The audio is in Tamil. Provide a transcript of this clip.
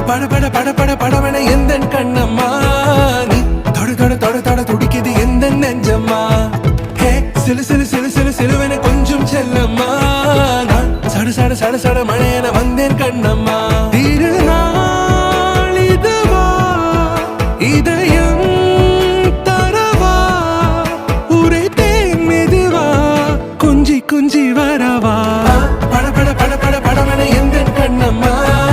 பட பட பட பட படவன எந்த கண்ணம்மா நீ தொட தொட தொட தொட துடிக்குது எந்த நெஞ்சம்மா சிலு சிலு சிலு சிலு சிலுவன கொஞ்சம் செல்லம்மா சட சட சட சட மழை